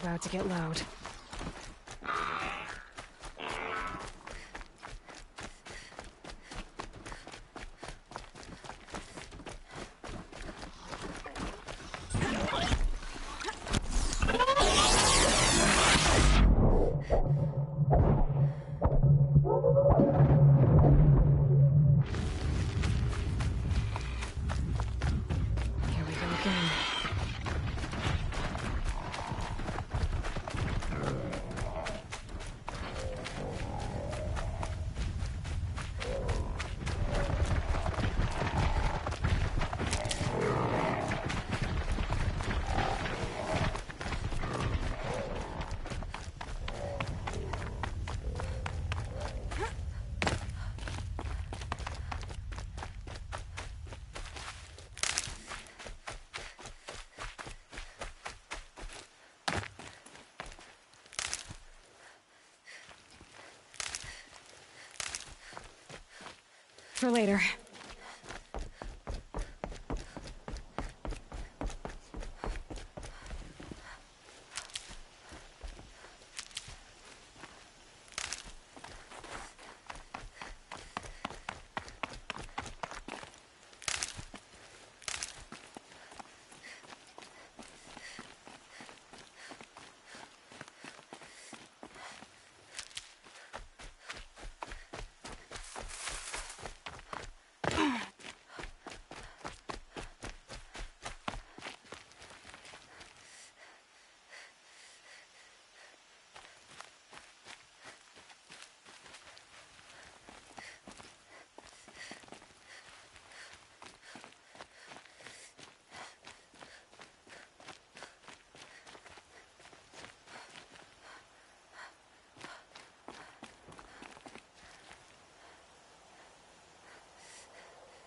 about to get loud. Here we go again. For later.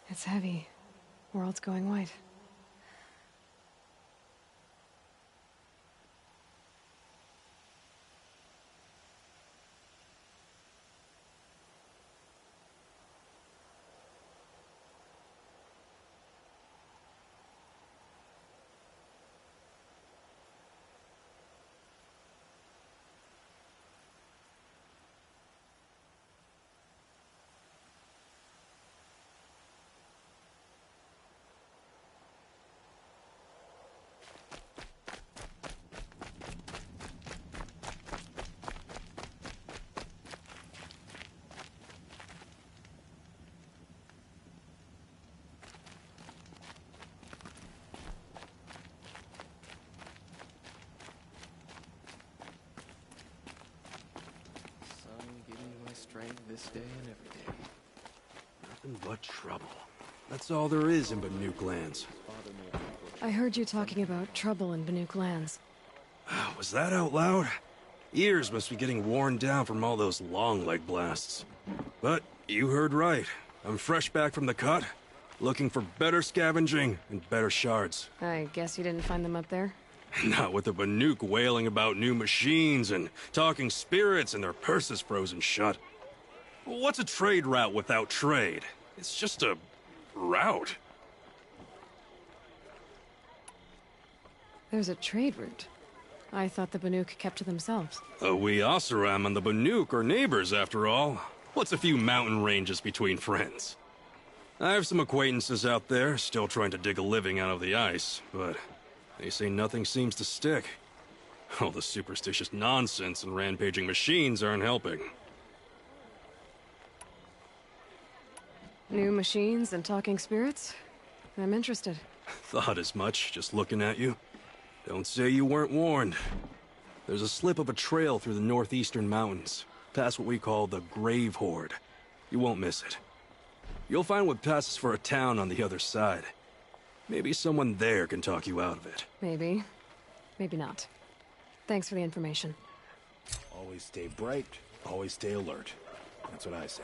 It's heavy. World's going white. Strength this day and every day. Nothing but trouble. That's all there is in Banuk lands. I heard you talking about trouble in Banuk lands. Was that out loud? Ears must be getting worn down from all those long leg blasts. But you heard right. I'm fresh back from the cut, looking for better scavenging and better shards. I guess you didn't find them up there? Not with the Banuk wailing about new machines and talking spirits and their purses frozen shut. What's a trade route without trade? It's just a route. There's a trade route. I thought the Banuk kept to themselves. We Oseram and the Banuk are neighbors, after all. What's a few mountain ranges between friends? I have some acquaintances out there, still trying to dig a living out of the ice, but they say nothing seems to stick. All the superstitious nonsense and rampaging machines aren't helping. New machines and talking spirits? I'm interested. Thought as much, just looking at you. Don't say you weren't warned. There's a slip of a trail through the northeastern mountains, past what we call the Grave Horde. You won't miss it. You'll find what passes for a town on the other side. Maybe someone there can talk you out of it. Maybe. Maybe not. Thanks for the information. Always stay bright, always stay alert. That's what I say.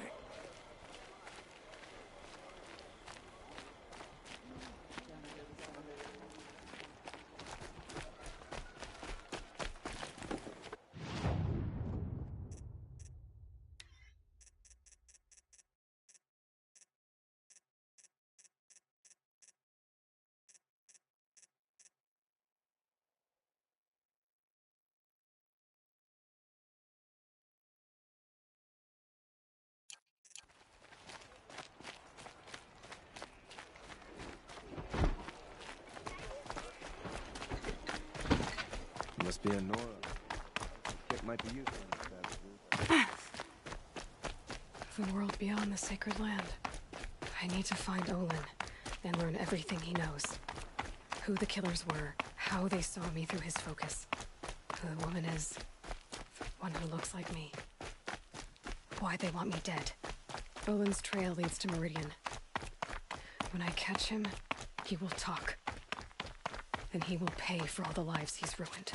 Must be a Nora. It might be useful. The world beyond the sacred land. I need to find Olin and learn everything he knows. Who the killers were, how they saw me through his focus. Who the woman is. The one who looks like me. Why they want me dead. Olin's trail leads to Meridian. When I catch him, he will talk. Then he will pay for all the lives he's ruined.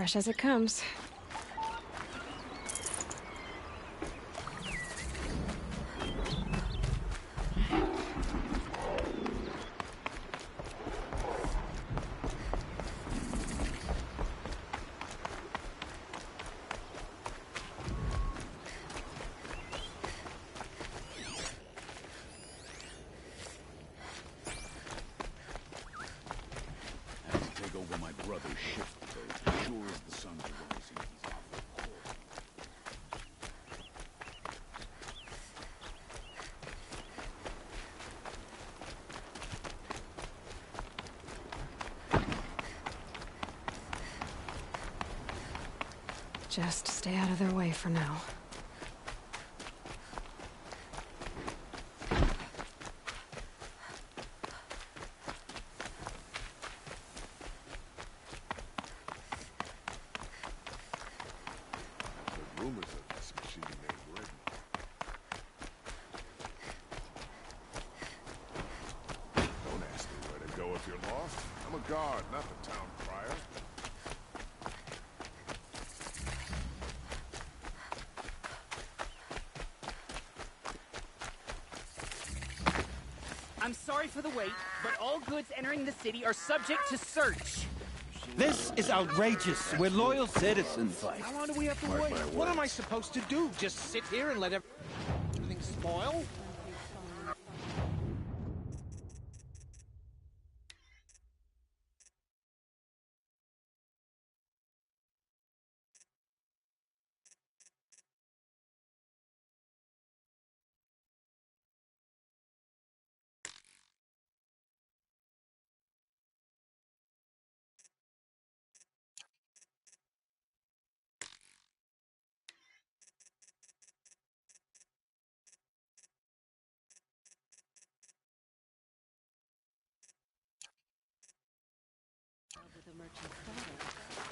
Fresh as it comes. Just stay out of their way for now. The rumors of this machine named Redden. Don't ask me where to go if you're lost. I'm a guard, not the town crier. I'm sorry for the wait, but all goods entering the city are subject to search. This is outrageous. We're loyal citizens. How long do we have to wait? What am I supposed to do? Just sit here and let everything spoil?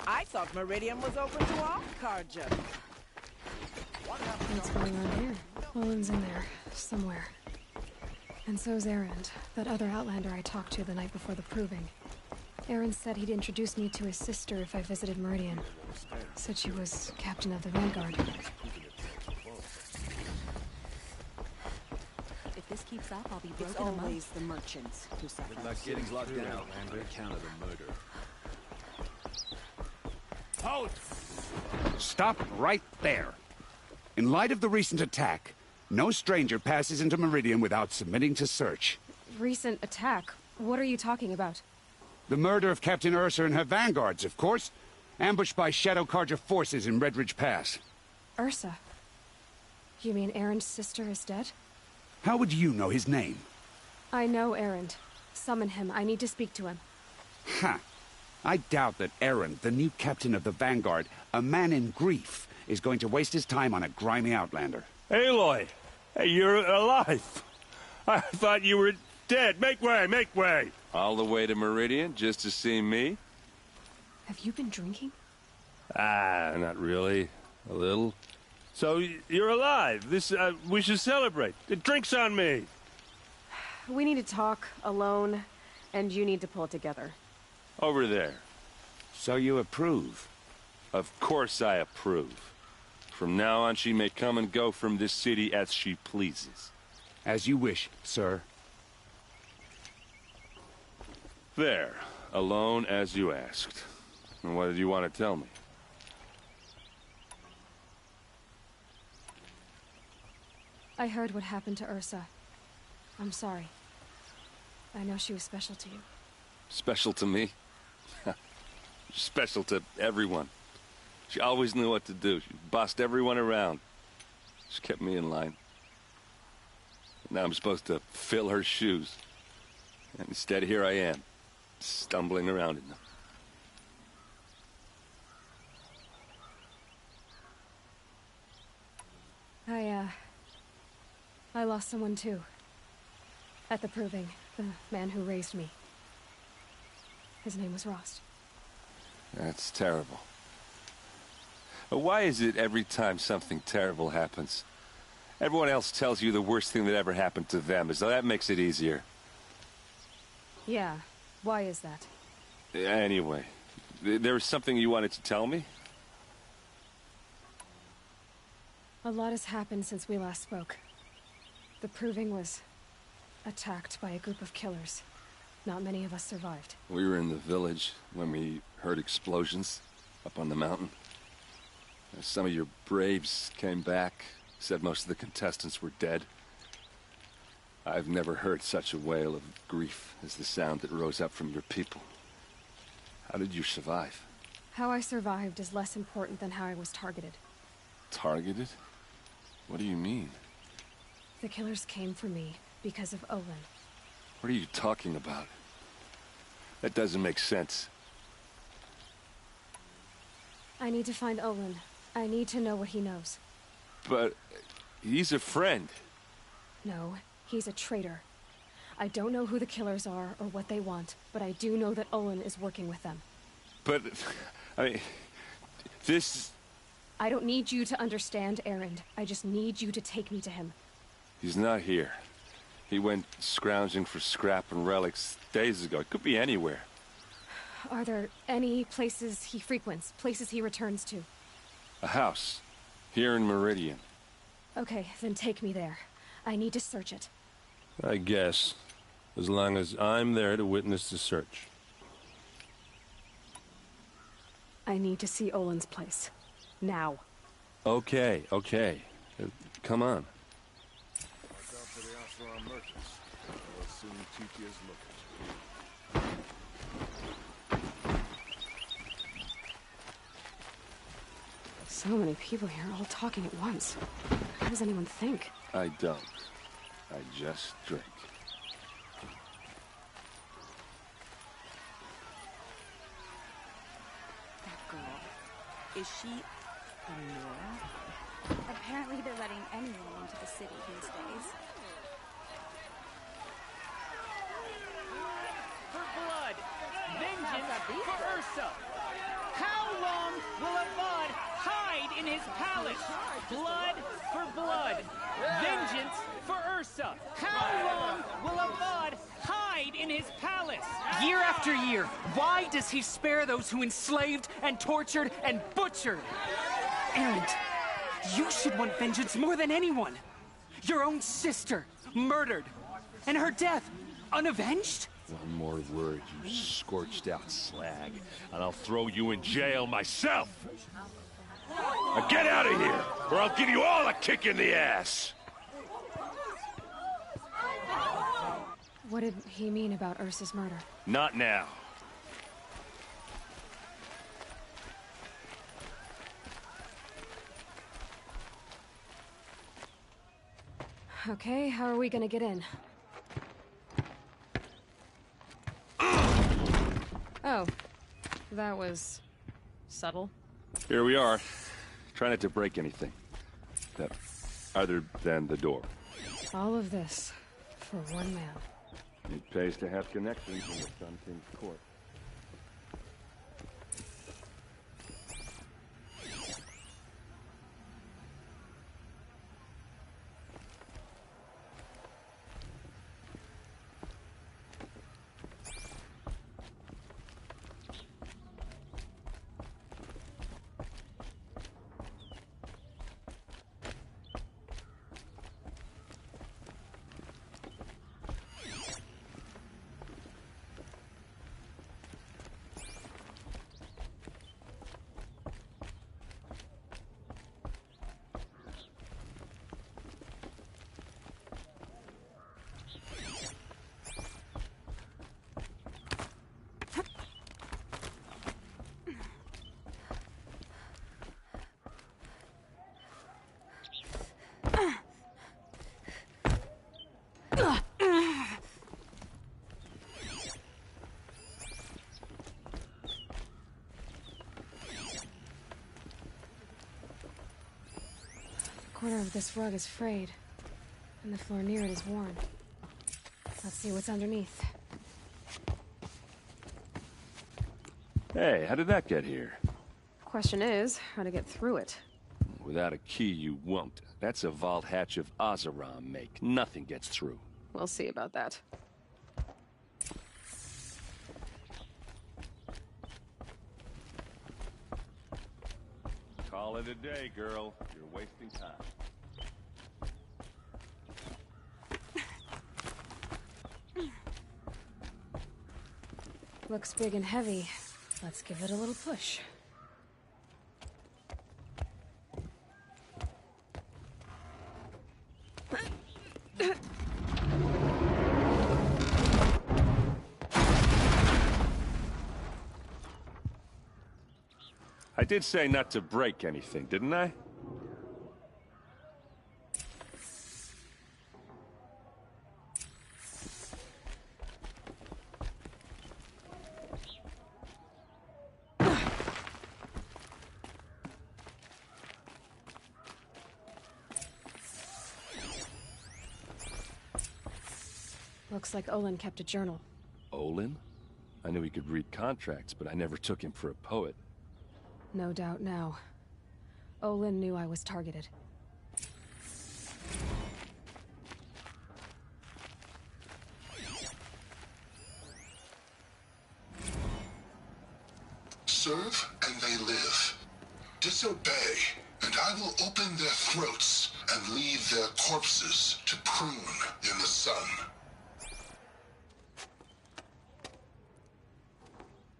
I thought Meridian was open to all Carja. What's going on here? Olin's in there, somewhere. And so's Erend, that other Outlander I talked to the night before the proving. Erend said he'd introduce me to his sister if I visited Meridian. Said she was captain of the Vanguard. If this keeps up, I'll be It's broken a month. always the merchants who suffer. Good luck getting locked down on account of the murder. Halt! Stop right there. In light of the recent attack, no stranger passes into Meridian without submitting to search. Recent attack? What are you talking about? The murder of Captain Ursa and her vanguards, of course. Ambushed by Shadow Carja forces in Redridge Pass. Ursa? You mean Erend's sister is dead? How would you know his name? I know Erend. Summon him. I need to speak to him. Ha! I doubt that Erend, the new captain of the Vanguard, a man in grief, is going to waste his time on a grimy outlander. Aloy! Hey, you're alive! I thought you were dead. Make way, make way! All the way to Meridian just to see me? Have you been drinking? Ah, not really. A little. So, you're alive. We should celebrate. The drink's on me. We need to talk, alone, and you need to pull it together. Over there. So you approve? Of course I approve. From now on, she may come and go from this city as she pleases. As you wish, sir. There. Alone as you asked. And what did you want to tell me? I heard what happened to Ursa. I'm sorry. I know she was special to you. Special to me? Special to everyone. She always knew what to do. She bossed everyone around. She kept me in line. Now I'm supposed to fill her shoes. And instead, here I am, stumbling around in them. I lost someone too. At the proving, the man who raised me. His name was Rost. That's terrible. But why is it every time something terrible happens, everyone else tells you the worst thing that ever happened to them, as though that makes it easier? Yeah, why is that? Anyway, There was something you wanted to tell me? A lot has happened since we last spoke. The Proving was attacked by a group of killers. Not many of us survived. We were in the village when we heard explosions up on the mountain. Some of your braves came back, said most of the contestants were dead. I've never heard such a wail of grief as the sound that rose up from your people. How did you survive? How I survived is less important than how I was targeted. Targeted? What do you mean? The killers came for me because of Olin. What are you talking about? That doesn't make sense. I need to find Olin. I need to know what he knows. But he's a friend. No, he's a traitor. I don't know who the killers are or what they want, but I do know that Olin is working with them. But, I mean, this... I don't need you to understand, Erend. I just need you to take me to him. He's not here. He went scrounging for scrap and relics days ago. It could be anywhere. Are there any places he frequents, places he returns to? A house. Here in Meridian. Okay, then take me there. I need to search it. I guess. As long as I'm there to witness the search. I need to see Olin's place. Now. Okay, okay. Come on. Watch out for the Oseram merchants. They'll soon Tiki is looking. So many people here, all talking at once. How does anyone think? I don't. I just drink. That girl. Is she a Nora? Apparently they're letting anyone into the city these days. For blood! Vengeance for Ursa! How long will Avad hide in his palace? Blood for blood! Vengeance for Ursa! How long will Avad hide in his palace? Year after year, why does he spare those who enslaved and tortured and butchered? Erend, you should want vengeance more than anyone. Your own sister, murdered, and her death, unavenged? One more word, you scorched out slag, and I'll throw you in jail myself! Now get out of here, or I'll give you all a kick in the ass! What did he mean about Ursa's murder? Not now. Okay, how are we gonna get in? Oh, that was subtle. Here we are. Try not to break anything. Other than the door. All of this for one man. It pays to have connections in the Sun King's court. The corner of this rug is frayed, and the floor near it is worn. Let's see what's underneath. Hey, how did that get here? Question is, how to get through it. Without a key, you won't. That's a vault hatch of Oseram make. Nothing gets through. We'll see about that. Call it a day, girl. You're wasting time. Looks big and heavy. Let's give it a little push. I did say not to break anything, didn't I? Looks like Olin kept a journal. Olin? I knew he could read contracts, but I never took him for a poet. No doubt now. Olin knew I was targeted. Serve and they live. Disobey, and I will open their throats and leave their corpses to prune in the sun.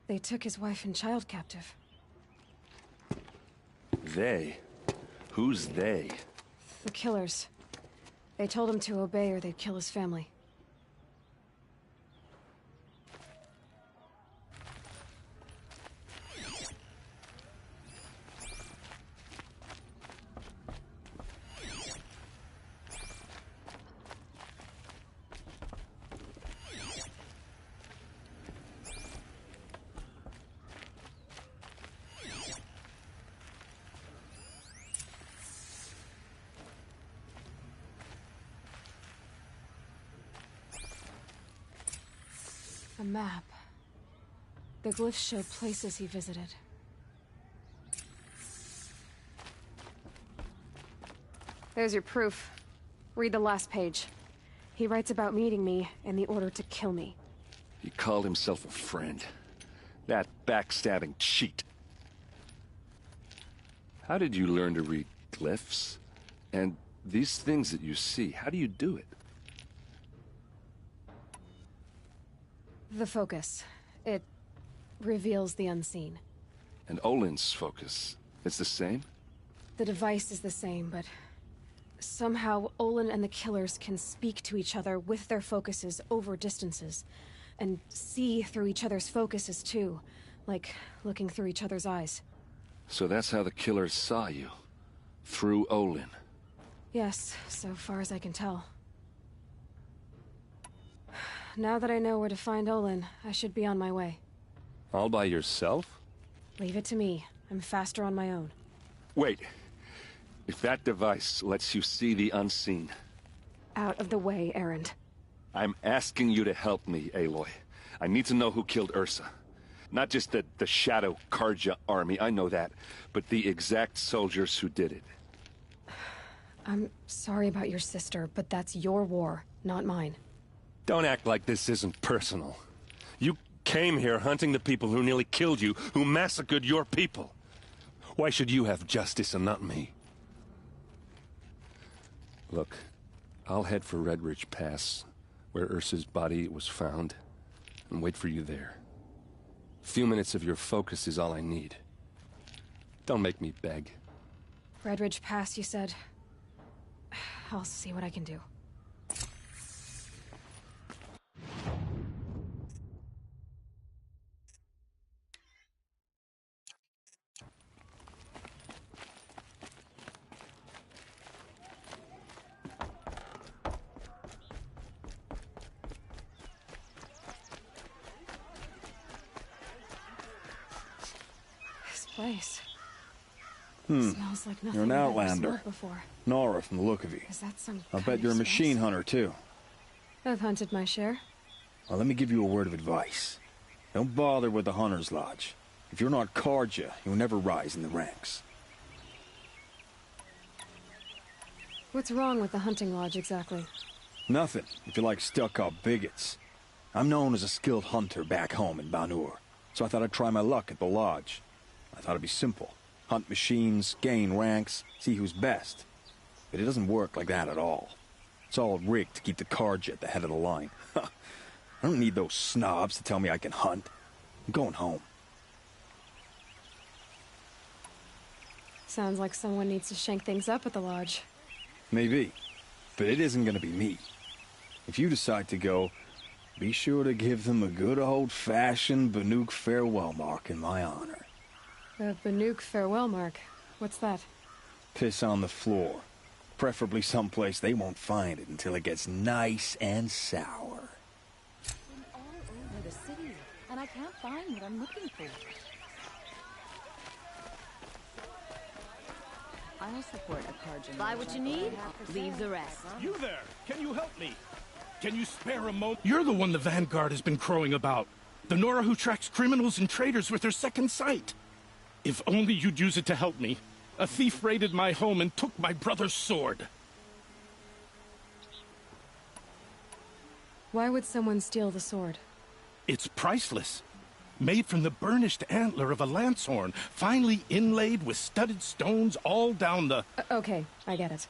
They took his wife and child captive. They? Who's they? The killers. They told him to obey or they'd kill his family. A map. The glyphs show places he visited. There's your proof. Read the last page. He writes about meeting me and the order to kill me. He called himself a friend. That backstabbing cheat. How did you learn to read glyphs? And these things that you see, how do you do it? The focus. It reveals the unseen. And Olin's focus, it's the same? The device is the same, but somehow Olin and the killers can speak to each other with their focuses over distances, and see through each other's focuses too, like looking through each other's eyes. So that's how the killers saw you? Through Olin? Yes, so far as I can tell. Now that I know where to find Olin, I should be on my way. All by yourself? Leave it to me. I'm faster on my own. Wait. If that device lets you see the unseen... Out of the way, Erend. I'm asking you to help me, Aloy. I need to know who killed Ursa. Not just the Shadow Karja army, I know that, but the exact soldiers who did it. I'm sorry about your sister, but that's your war, not mine. Don't act like this isn't personal. You came here hunting the people who nearly killed you, who massacred your people. Why should you have justice and not me? Look, I'll head for Red Ridge Pass, where Ursa's body was found, and wait for you there. A few minutes of your focus is all I need. Don't make me beg. Red Ridge Pass, you said? I'll see what I can do. Place. Smells like nothing You're an I've ever outlander. smelled before. Nora from the look of you. Is that some I kind bet of you're a spice? machine hunter, too. I've hunted my share. Well, let me give you a word of advice. Don't bother with the Hunter's Lodge. If you're not Karja, you'll never rise in the ranks. What's wrong with the hunting lodge, exactly? Nothing, if you like stuck-up bigots. I'm known as a skilled hunter back home in Banur, so I thought I'd try my luck at the lodge. I thought it'd be simple. Hunt machines, gain ranks, see who's best. But it doesn't work like that at all. It's all rigged to keep the Carja at the head of the line. I don't need those snobs to tell me I can hunt. I'm going home. Sounds like someone needs to shank things up at the lodge. Maybe. But it isn't gonna be me. If you decide to go, be sure to give them a good old-fashioned Banuk farewell mark in my honor. A Banuk farewell mark? What's that? Piss on the floor. Preferably someplace they won't find it until it gets nice and sour. I'm all over the city, and I can't find what I'm looking for. I'll support a Carja. Buy what you need, leave the rest. You there! Can you help me? Can you spare a moment? You're the one the Vanguard has been crowing about. The Nora who tracks criminals and traitors with her second sight. If only you'd use it to help me. A thief raided my home and took my brother's sword. Why would someone steal the sword? It's priceless. Made from the burnished antler of a lancehorn, finely inlaid with studded stones all down the... Okay, I get it.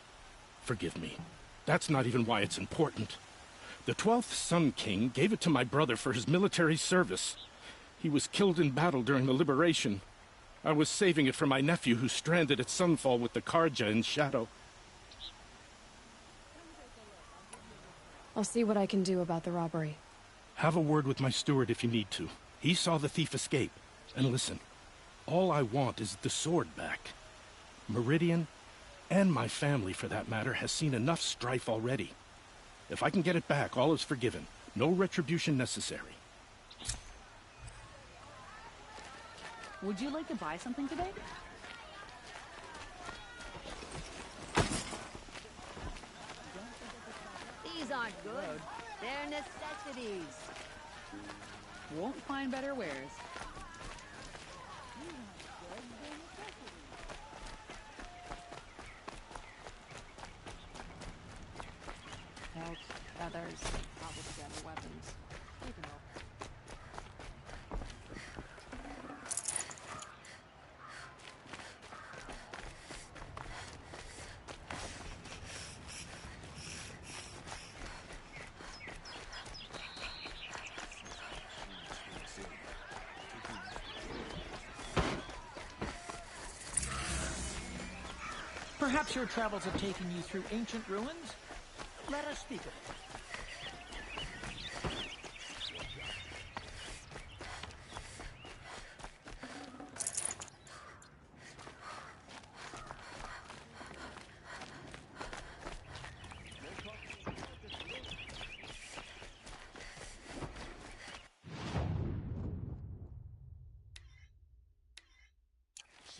Forgive me. That's not even why it's important. The 12th Sun King gave it to my brother for his military service. He was killed in battle during the liberation. I was saving it for my nephew who's stranded at Sunfall with the Carja in shadow. I'll see what I can do about the robbery. Have a word with my steward if you need to. He saw the thief escape. And listen, all I want is the sword back. Meridian, and my family for that matter, has seen enough strife already. If I can get it back, all is forgiven. No retribution necessary. Would you like to buy something today? These aren't good. They're necessities. Won't find better wares. Pelts, feathers, cobbled together weapons. You can look. Perhaps your travels have taken you through ancient ruins? Let us speak of it.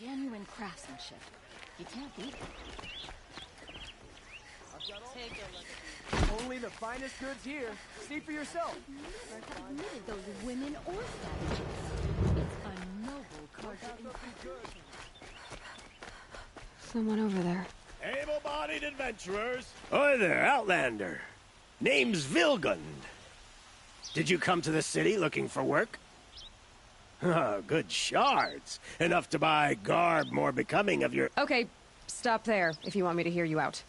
Genuine craftsmanship. You can't beat it. Take a look at these. Only the finest goods here. See for yourself. Never have needed those women or savages. It's a noble Carja institution. Someone over there. Able-bodied adventurers. Oi there, Outlander. Name's Vilgund. Did you come to the city looking for work? Oh, good shards. Enough to buy garb more becoming of your... Okay, stop there if you want me to hear you out.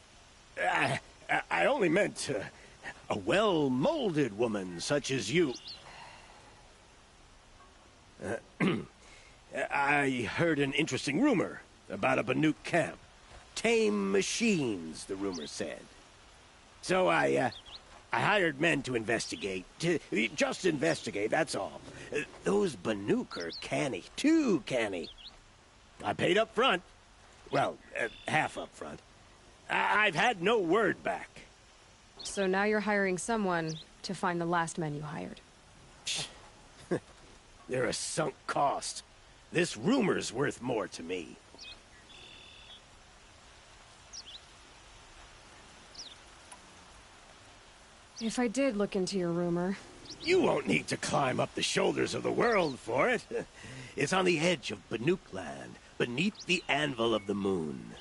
I only meant a well-molded woman such as you. I heard an interesting rumor about a Banuk camp. Tame machines, the rumor said. So I hired men to investigate. Just investigate, that's all. Those Banuk are canny, too canny. I paid up front. Well, half up front. I've had no word back. So now you're hiring someone to find the last men you hired. They're a sunk cost. This rumor's worth more to me. If I did look into your rumor... You won't need to climb up the shoulders of the world for it. It's on the edge of Banuk land, beneath the anvil of the moon.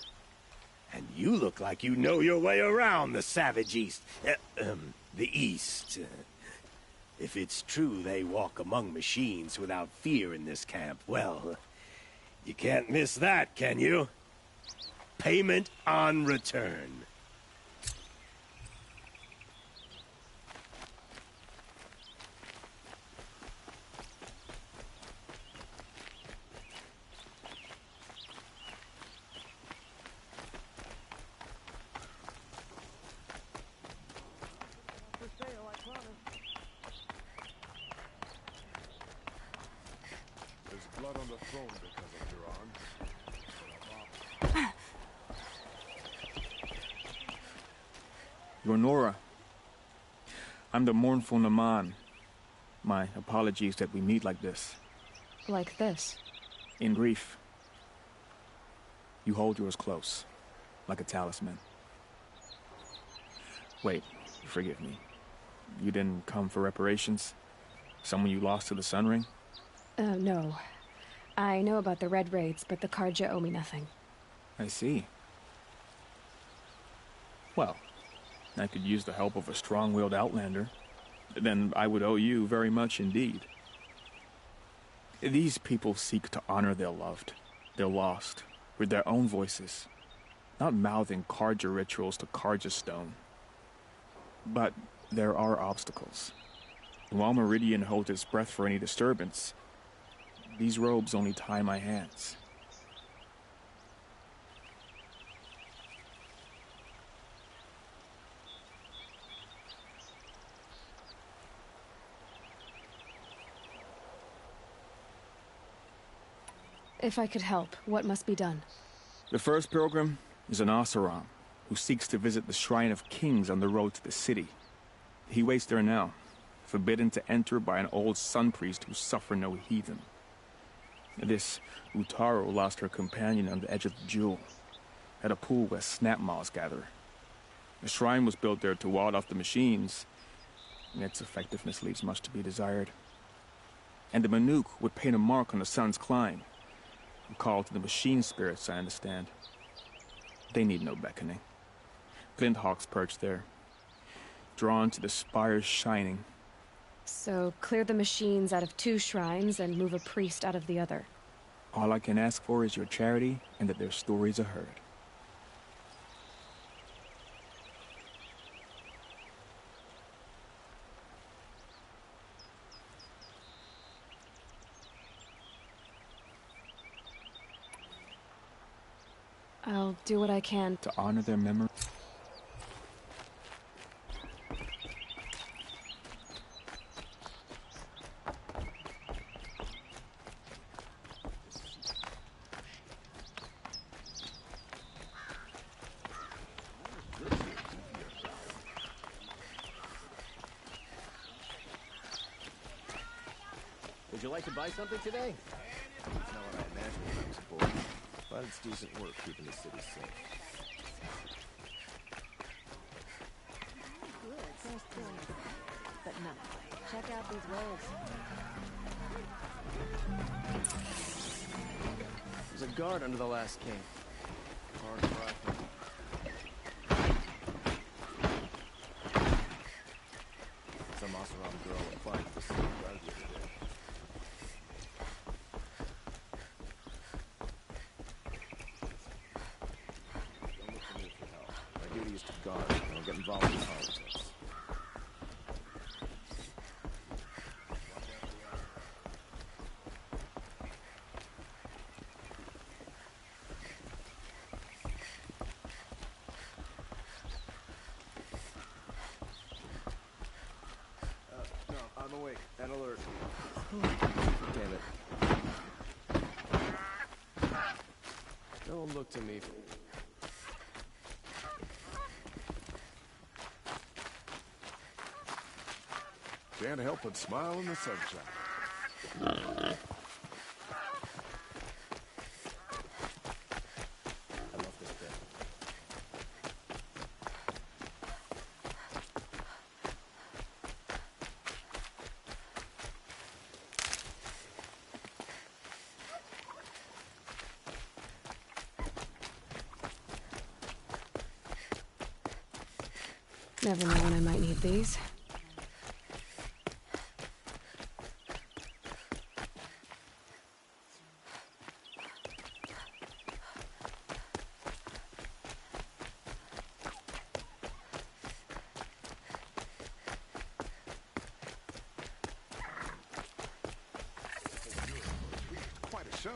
And you look like you know your way around the savage east. The east. If it's true they walk among machines without fear in this camp, well, You can't miss that, can you? Payment on return. There's blood on the throne because of your arm. You're Nora. I'm the mournful Naman. My apologies that we meet like this. Like this? In grief. You hold yours close, like a talisman. Wait, forgive me. You didn't come for reparations? Someone you lost to the Sun Ring? No. I know about the Red Raids, but the Karja owe me nothing. I see. Well, I could use the help of a strong-willed outlander. Then I would owe you very much indeed. These people seek to honor their loved, their lost, with their own voices, not mouthing Karja rituals to Karja stone. But there are obstacles. And while Meridian holds its breath for any disturbance, these robes only tie my hands. If I could help, what must be done? The first pilgrim is an Oseram, who seeks to visit the Shrine of Kings on the road to the city. He waits there now, forbidden to enter by an old sun priest who suffer no heathen. This Utaru lost her companion on the edge of the jewel, at a pool where snap moths gather. The shrine was built there to ward off the machines, and its effectiveness leaves much to be desired. And the Manuk would paint a mark on the sun's climb, a call to the machine spirits, I understand. They need no beckoning. Glint hawks perch there, drawn to the spires shining. So, clear the machines out of 2 shrines and move a priest out of the other. All I can ask for is your charity and that their stories are heard. I'll do what I can to honor their memory. Would you like to buy something today? It's not what I imagined when I was born, but it's decent work keeping the city safe. But no, check out these robes. There's a guard under the last king. Hard rifle. Some Oseram girl will find the city guard the other day. Don't look to me for help. My duty is to guard. I don't get involved in politics. I'm awake and alert. Damn it. Don't look to me for... Can't help but smile in the sunshine. I love this bit. Never know when I might need these. so.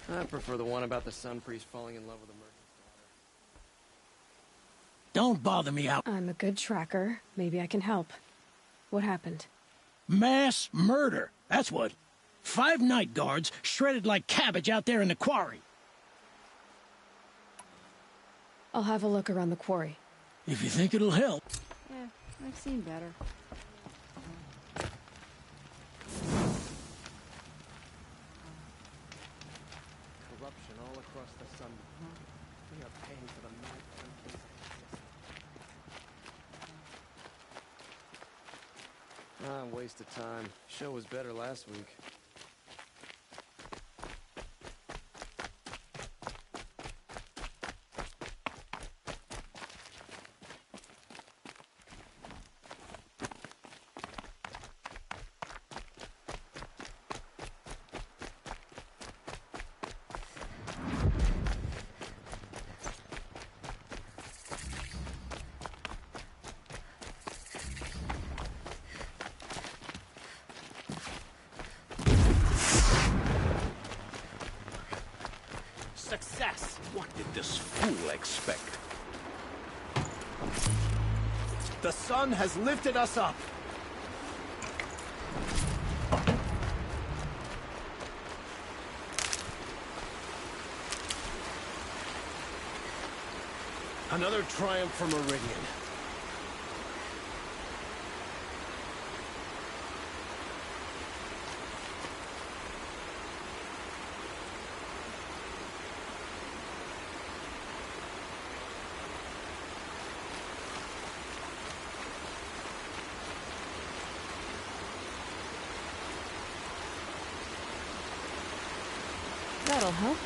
I prefer the one about the sun priest falling in love with a merchant's Don't bother me out. I'm a good tracker. Maybe I can help. What happened? Mass murder. That's what. 5 night guards shredded like cabbage out there in the quarry. I'll have a look around the quarry. If you think it'll help. Yeah, I've seen better. corruption all across the sun. We are paying for the mad countries. Waste of time. Show was better last week. Success! What did this fool expect? The sun has lifted us up. Another triumph for Meridian. That'll help.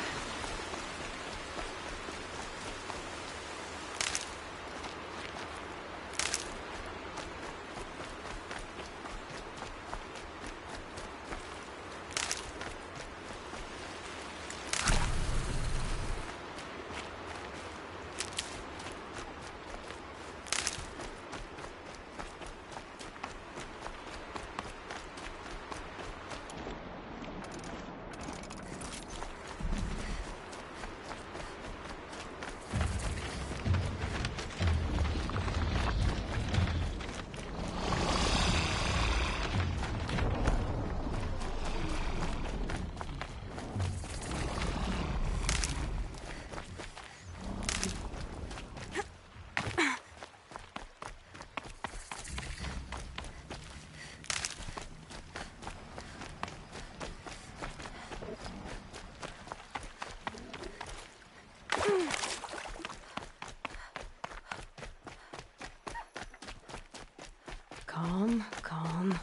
Calm, calm.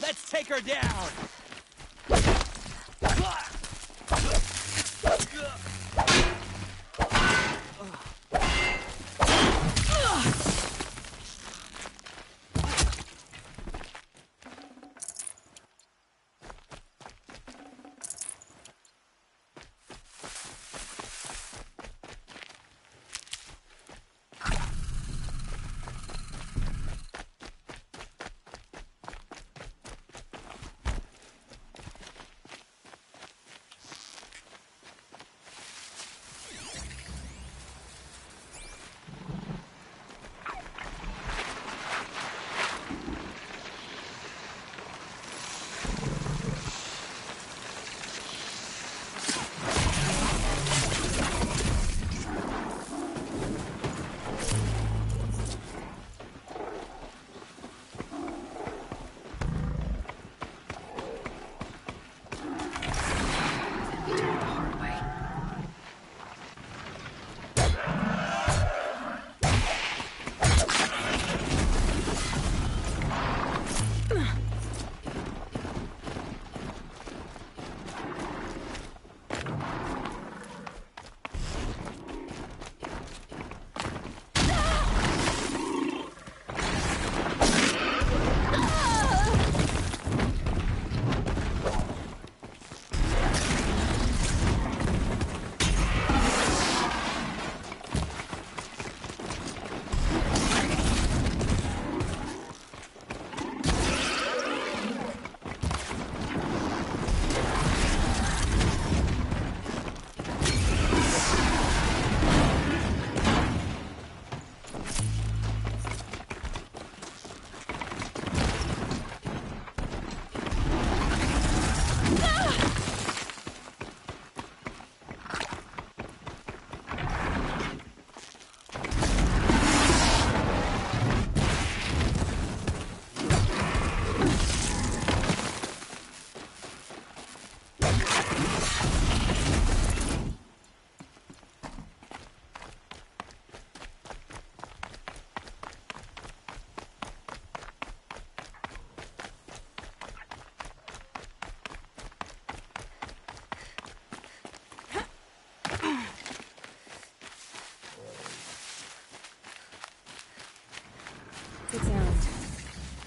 Let's take her down!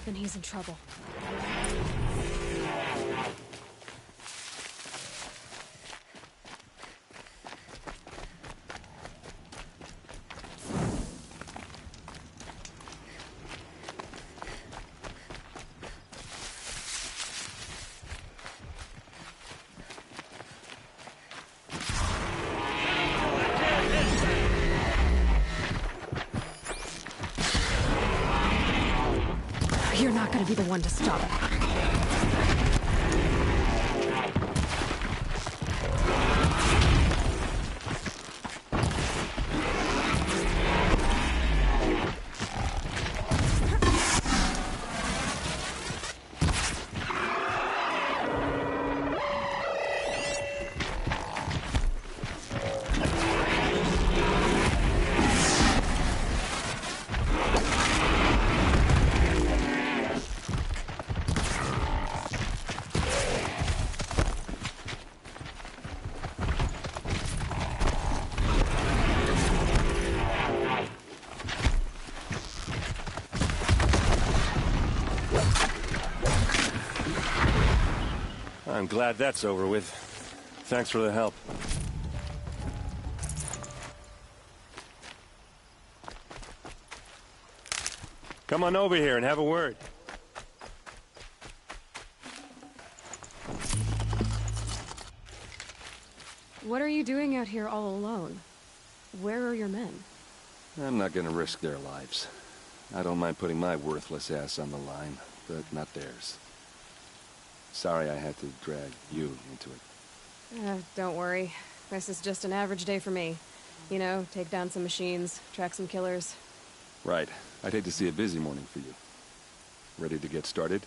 then he's in trouble. You're not gonna be the one to stop it. I'm glad that's over with. Thanks for the help. Come on over here and have a word. What are you doing out here all alone? Where are your men? I'm not gonna risk their lives. I don't mind putting my worthless ass on the line, but not theirs. Sorry I had to drag you into it. Don't worry. This is just an average day for me. You know, take down some machines, track some killers. Right. I'd hate to see a busy morning for you. Ready to get started?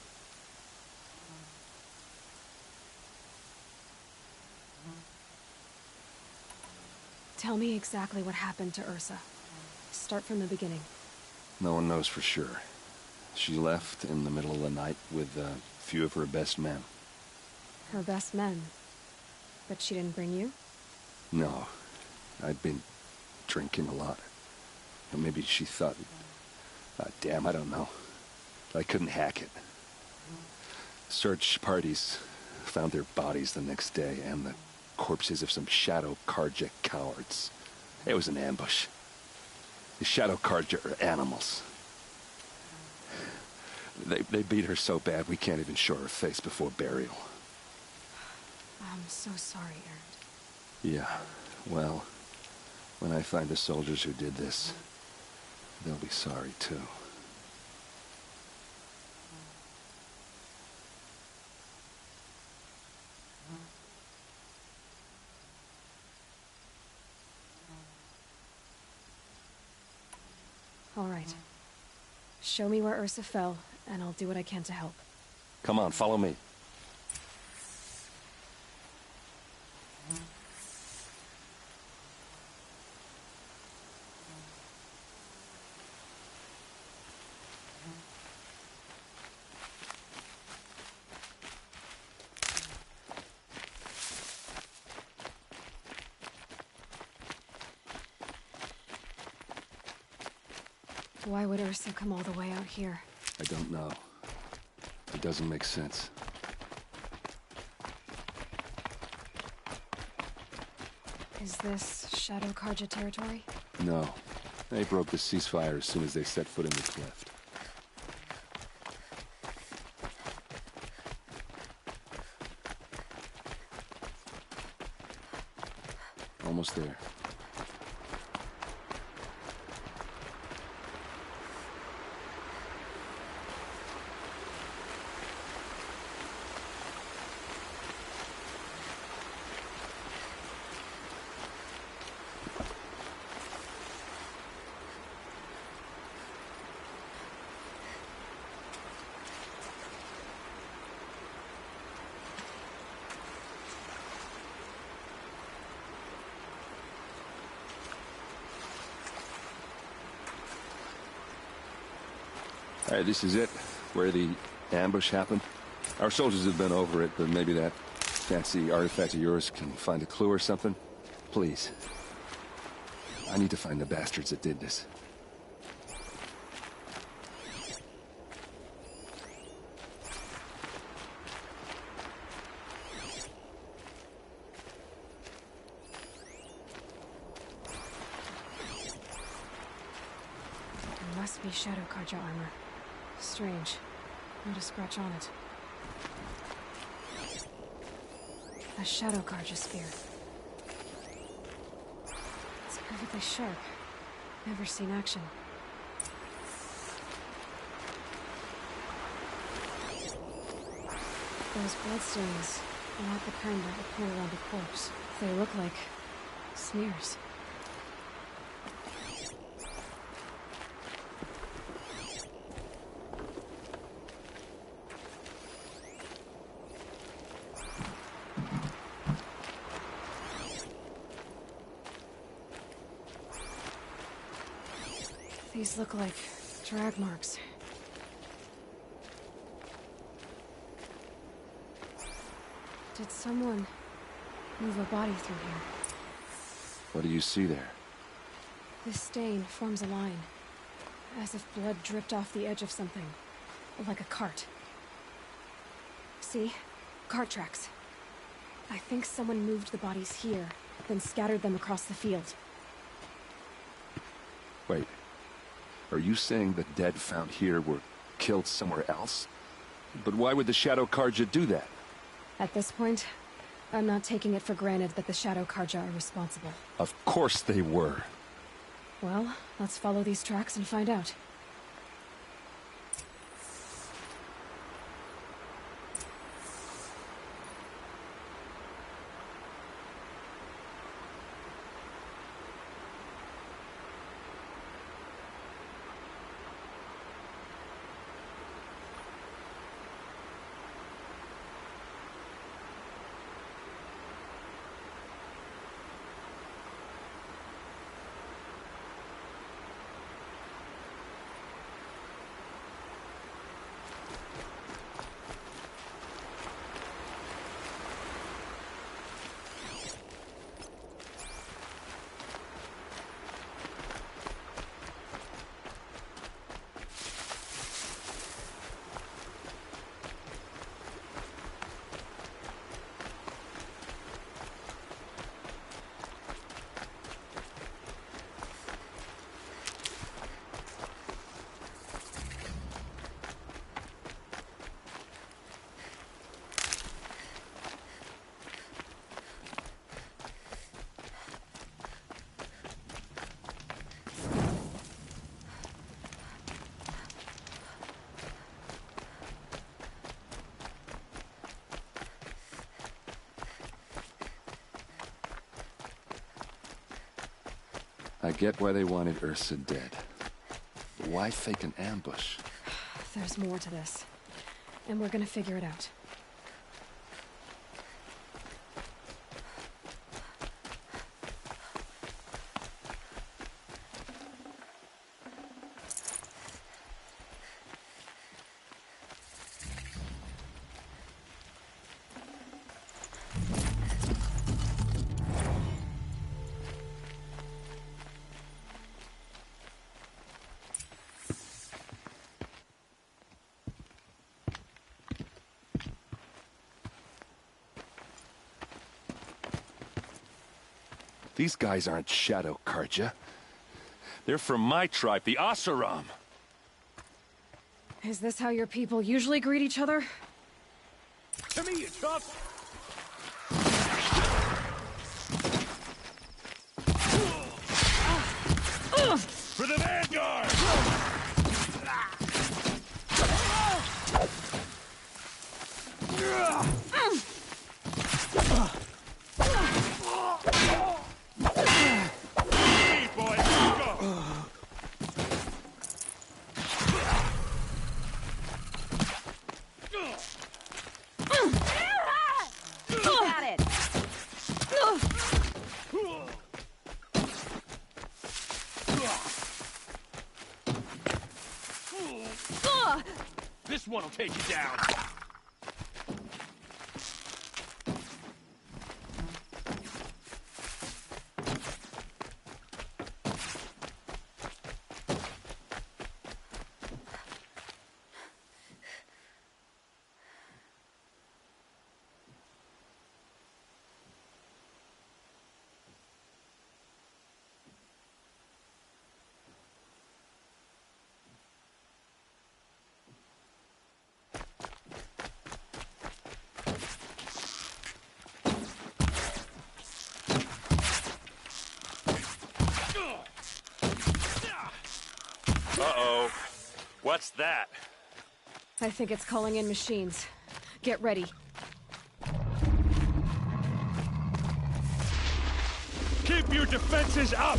Tell me exactly what happened to Ursa. Start from the beginning. No one knows for sure. She left in the middle of the night with a few of her best men. Her best men? But she didn't bring you? No. I'd been drinking a lot. Or maybe she thought... damn, I don't know. I couldn't hack it. Search parties found their bodies the next day, and the corpses of some Shadow Karja cowards. It was an ambush. The Shadow Karja are animals. They beat her so bad we can't even show her face before burial. I'm so sorry, Erend. Yeah, well, when I find the soldiers who did this, they'll be sorry too. All right. Show me where Ursa fell, and I'll do what I can to help. Come on, follow me. Why would Ursa come all the way out here? I don't know. It doesn't make sense. Is this Shadow Karja territory? No. They broke the ceasefire as soon as they set foot in the cleft. Almost there. All right, this is it, where the ambush happened. Our soldiers have been over it, but maybe that fancy artifact of yours can find a clue or something. Please. I need to find the bastards that did this. Must be Shadow Karja armor. Strange. Not a scratch on it. A Shadow Karja spear. It's perfectly sharp. Never seen action. Those bloodstains are not the kind that would point around a corpse. They look like smears. These look like drag marks. Did someone move a body through here? What do you see there? This stain forms a line, as if blood dripped off the edge of something, like a cart. See? Cart tracks. I think someone moved the bodies here, then scattered them across the field. Wait. Are you saying the dead found here were killed somewhere else? But why would the Shadow Karja do that? At this point, I'm not taking it for granted that the Shadow Karja are responsible. Of course they were. Well, let's follow these tracks and find out. I get why they wanted Ursa dead. But why fake an ambush? There's more to this. And we're gonna figure it out. These guys aren't Shadow Karja. They're from my tribe, the Asaram. Is this how your people usually greet each other? To me, you tough! For the Vanguard! Got it. This one will take you down. Uh-oh. What's that? I think it's calling in machines. Get ready. Keep your defenses up!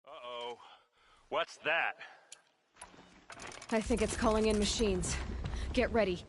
Uh-oh. What's that? I think it's calling in machines. Get ready.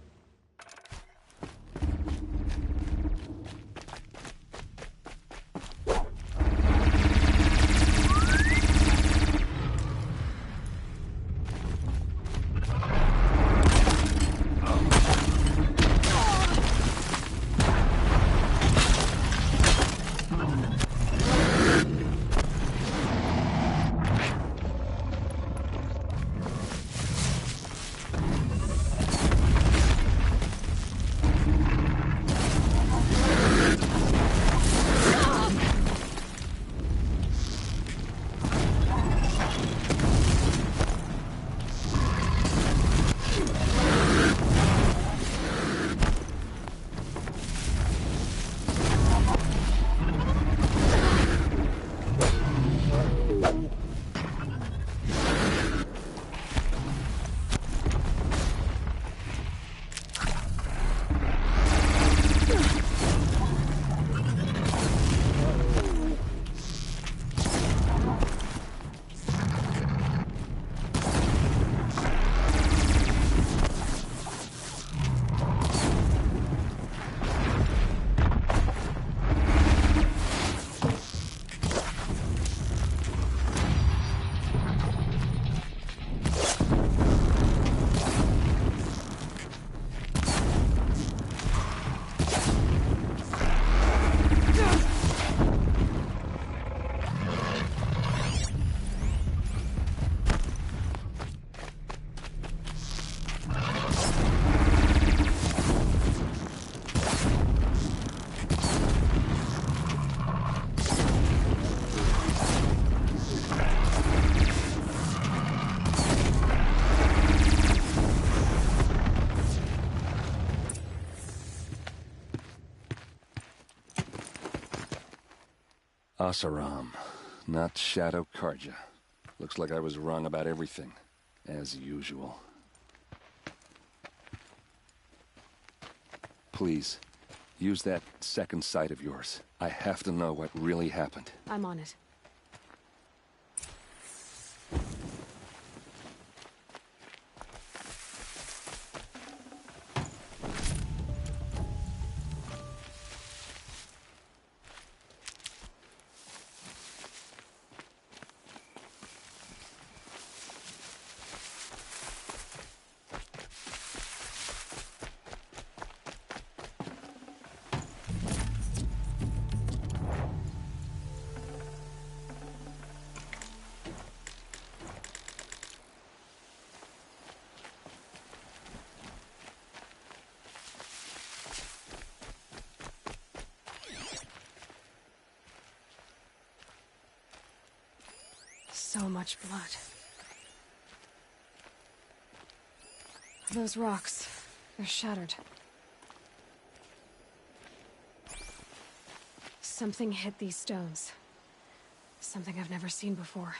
Asaram, not Shadow Karja. Looks like I was wrong about everything, as usual. Please, use that second sight of yours. I have to know what really happened. I'm on it. So much blood. Those rocks, they're shattered. Something hit these stones. Something I've never seen before.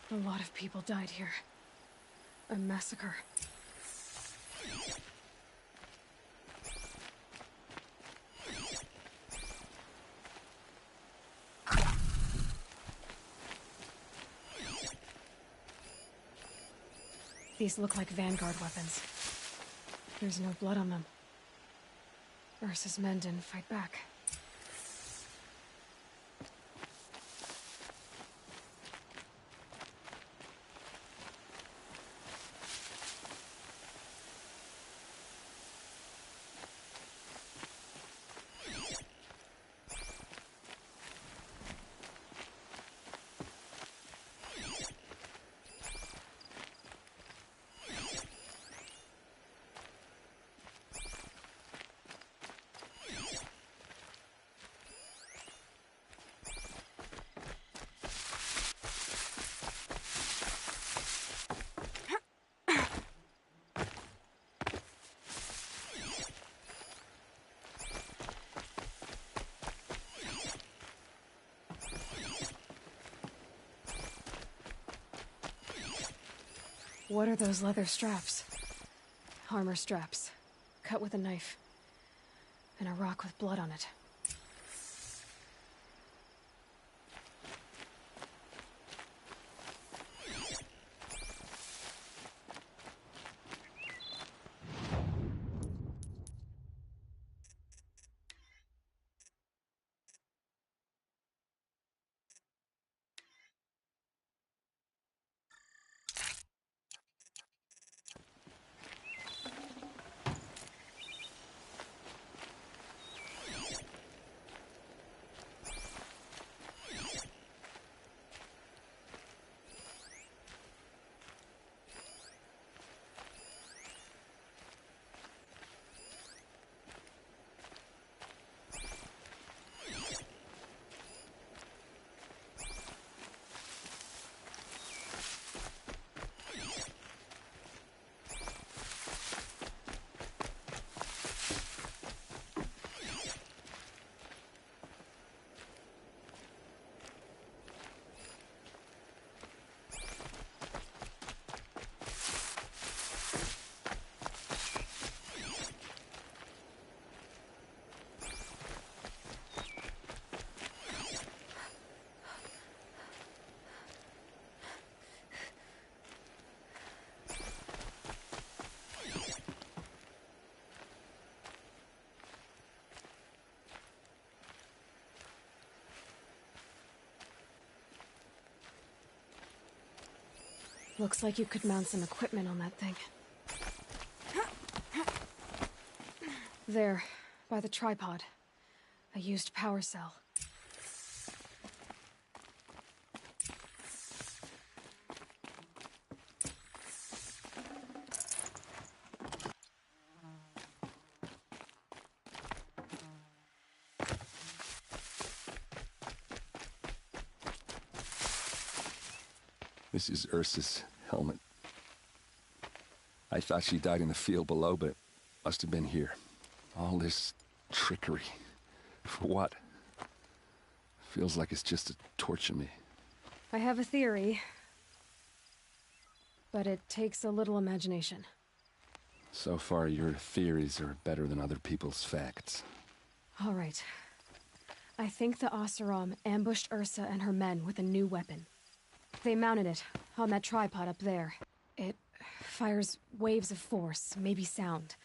A lot of people died here. A massacre. These look like Vanguard weapons. There's no blood on them. Ursa's men didn't fight back. What are those leather straps? Armor straps, cut with a knife, and a rock with blood on it. Looks like you could mount some equipment on that thing. There, by the tripod. A used power cell. This is Ursa's helmet. I thought she died in the field below, but it must have been here. All this trickery. For what? Feels like it's just to torture me. I have a theory, but it takes a little imagination. So far, your theories are better than other people's facts. All right. I think the Oseram ambushed Ursa and her men with a new weapon. They mounted it on that tripod up there. It fires waves of force, maybe sound.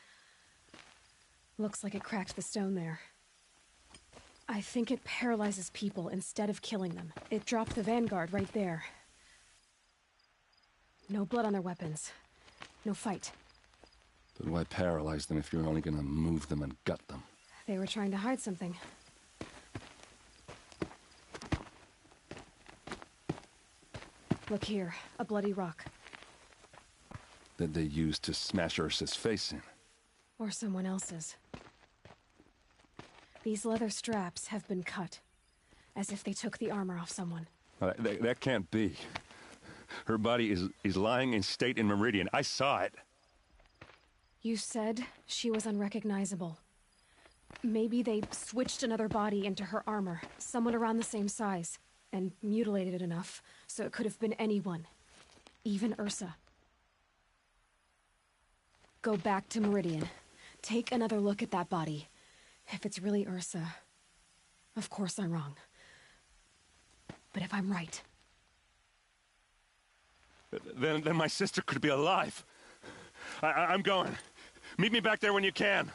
Looks like it cracked the stone there. I think it paralyzes people instead of killing them. It dropped the Vanguard right there. No blood on their weapons. No fight. But why paralyze them if you're only gonna move them and gut them? They were trying to hide something. Look here, a bloody rock. That they used to smash Ursa's face in. Or someone else's. These leather straps have been cut, as if they took the armor off someone. That can't be. Her body is lying in state in Meridian. I saw it. You said she was unrecognizable. Maybe they switched another body into her armor, someone around the same size, and mutilated it enough so it could have been anyone, even Ursa. Go back to Meridian. Take another look at that body. If it's really Ursa, of course I'm wrong. But if I'm right... Then my sister could be alive. I'm going. Meet me back there when you can.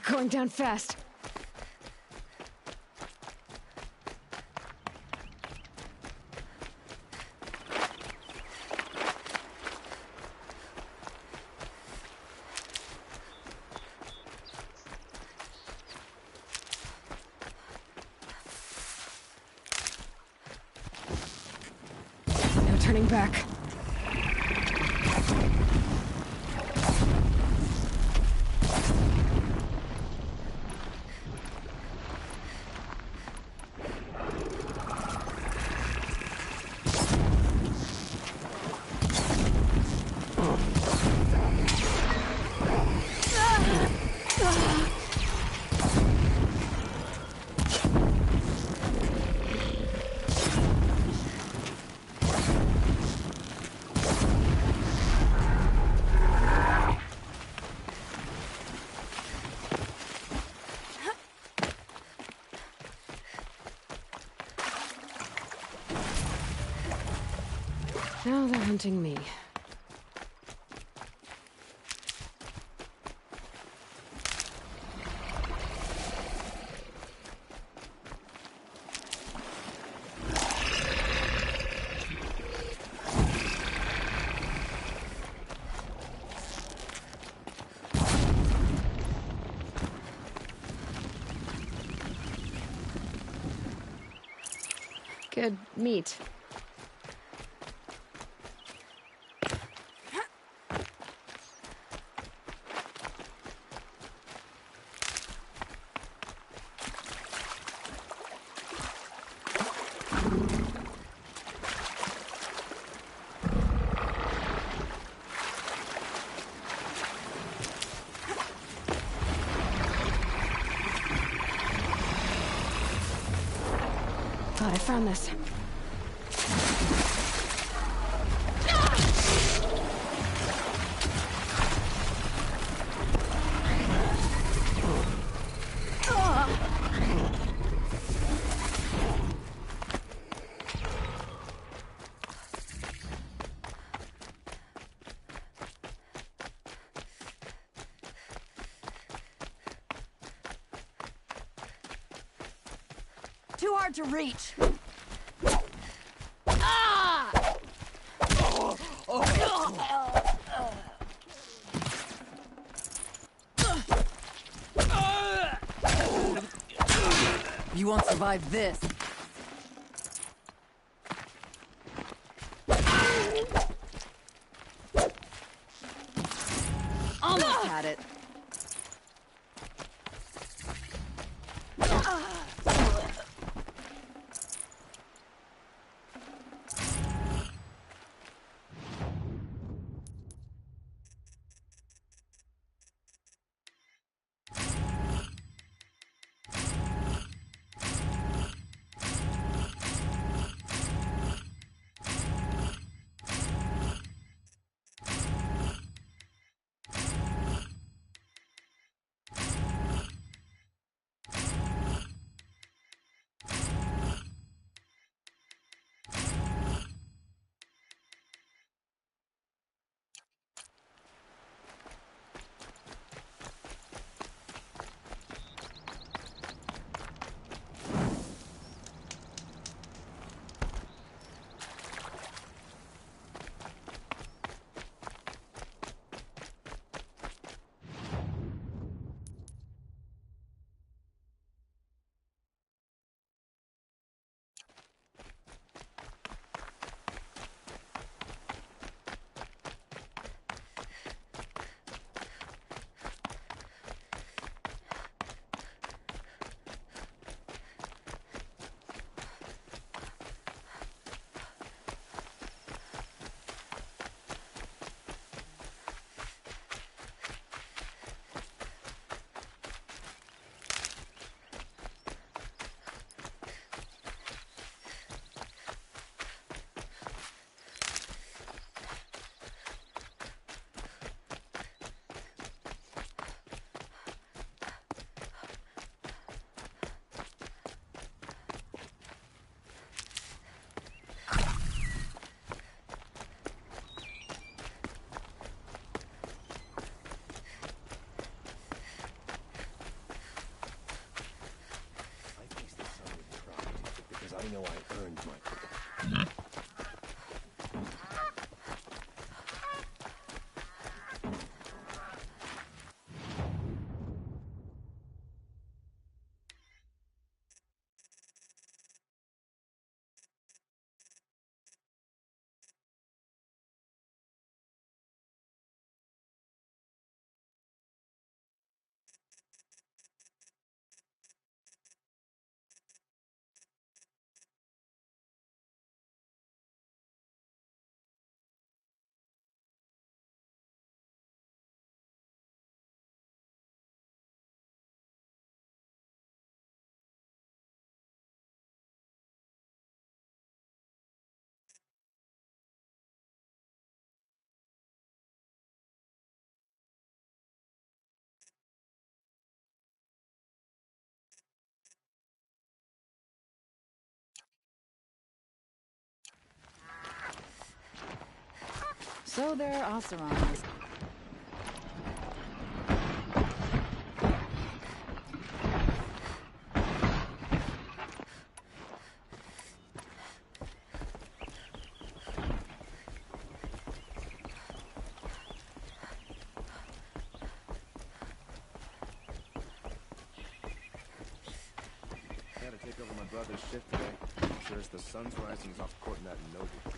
Going down fast. No turning back. Now they're hunting me. Good meat. Thought I found this. hard to reach. Ah! You won't survive this. Almost had it. I know I earned my... So they're Oseram. Gotta take over my brother's shift today. I'm sure as the sun's rising, he's off courting that noble girl.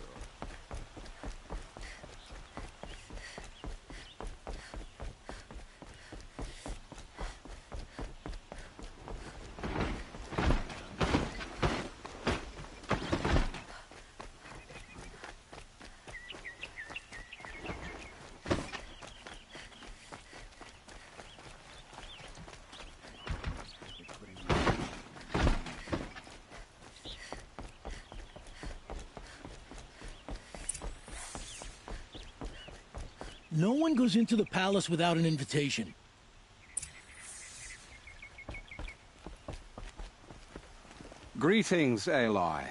No one goes into the palace without an invitation. Greetings, Aloy.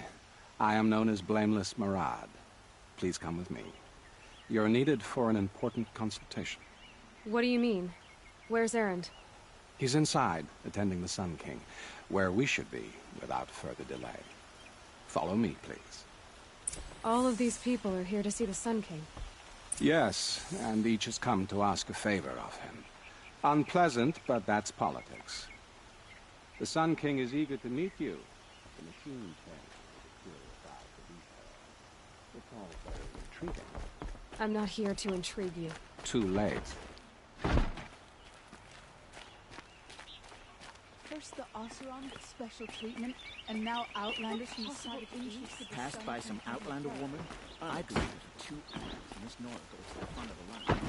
I am known as Blameless Marad. Please come with me. You're needed for an important consultation. What do you mean? Where's Erend? He's inside, attending the Sun King. where we should be without further delay. Follow me, please. All of these people are here to see the Sun King. Yes, and each has come to ask a favor of him. Unpleasant, but that's politics. The Sun King is eager to meet you. The machine tends to curious eye for detail. It's all very intriguing. I'm not here to intrigue you. Too late. First the Oseram get special treatment, and now Outlanders from the side of East. Passed by some Outlander woman? I'd leave it for 2 hours. Miss Nora goes to the front of the line.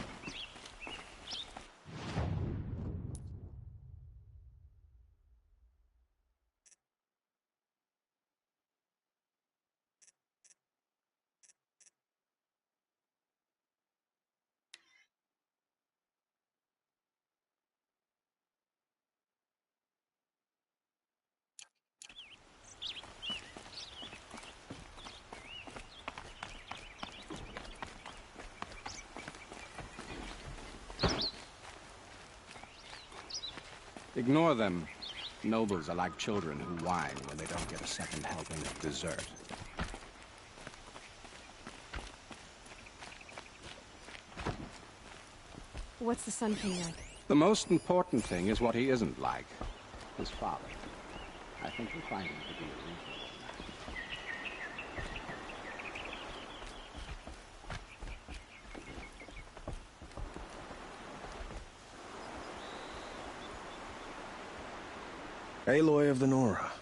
Ignore them. Nobles are like children who whine when they don't get a second helping of dessert. What's the Sun King like? The most important thing is what he isn't like. His father. I think you'll find him to be a reasonable man. Aloy of the Nora.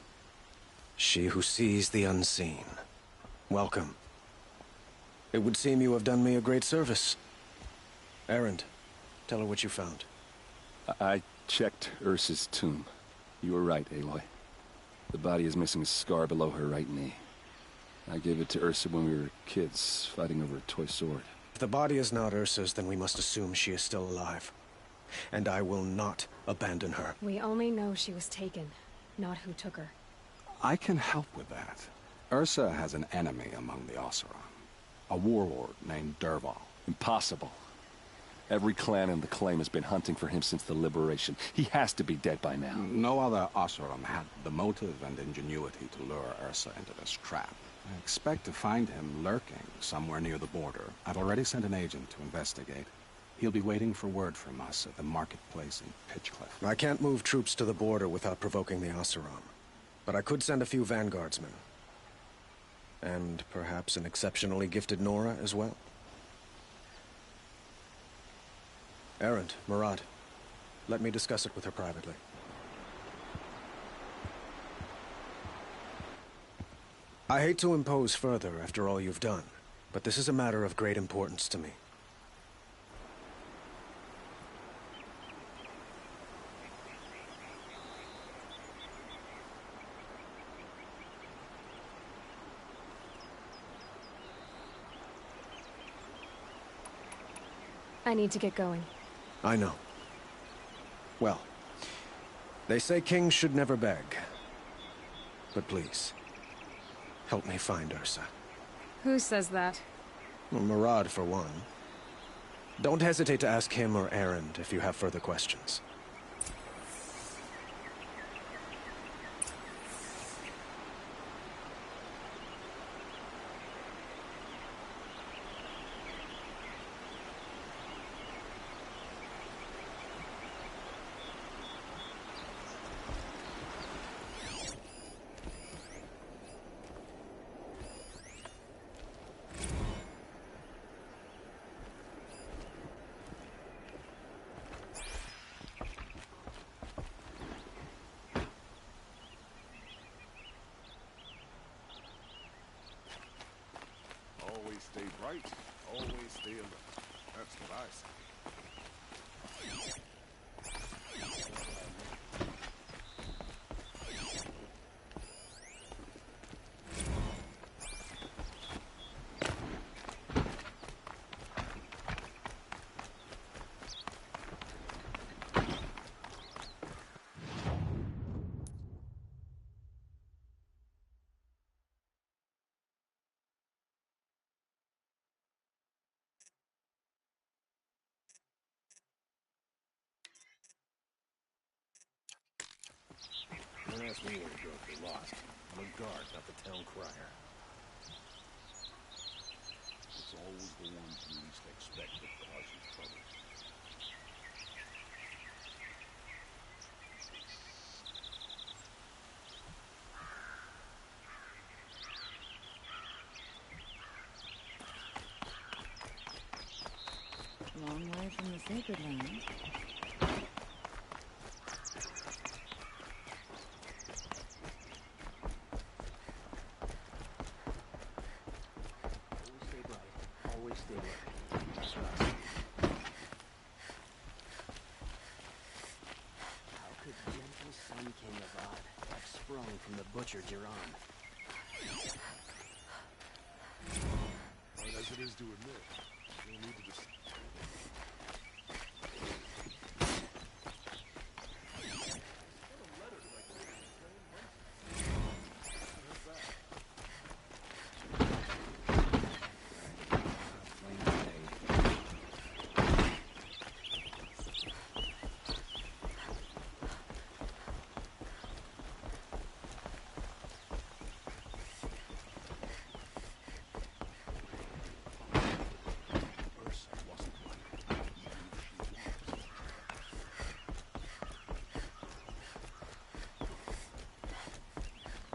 She who sees the unseen. Welcome. It would seem you have done me a great service. Erend, tell her what you found. I checked Ursa's tomb. You were right, Aloy. The body is missing a scar below her right knee. I gave it to Ursa when we were kids, fighting over a toy sword. If the body is not Ursa's, then we must assume she is still alive. And I will not abandon her. We only know she was taken, not who took her. I can help with that. Ursa has an enemy among the Oseram. A warlord named Derval. Impossible. Every clan in the claim has been hunting for him since the liberation. He has to be dead by now. No other Oseram had the motive and ingenuity to lure Ursa into this trap. I expect to find him lurking somewhere near the border. I've already sent an agent to investigate. He'll be waiting for word from us at the marketplace in Pitchcliff. I can't move troops to the border without provoking the Oseram. But I could send a few vanguardsmen. And perhaps an exceptionally gifted Nora as well. Erend, Murad, let me discuss it with her privately. I hate to impose further after all you've done, but this is a matter of great importance to me. I need to get going. I know. Well, they say kings should never beg. But please, help me find Ursa. Who says that? Well, Murad, for one. Don't hesitate to ask him or Erend if you have further questions. Always stay bright, always stay alert. That's what I say. guess we weren't broke or lost. I'm a guard, not the town crier. It's always the ones you least expect that cause you trouble. Long way from the sacred land. Always stay right. Trust. How could gentle Sun King of Odd have sprung from the butcher Jiran? Hard as it is to admit, you don't need to just...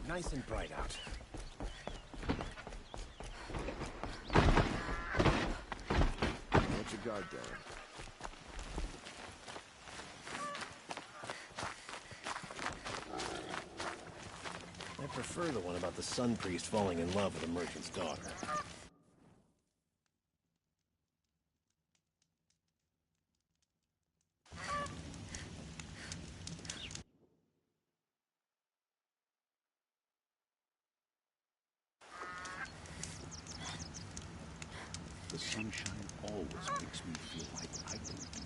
Nice and bright out. What's your guard doing? I prefer the one about the sun priest falling in love with a merchant's daughter. The sunshine always makes me feel like I can do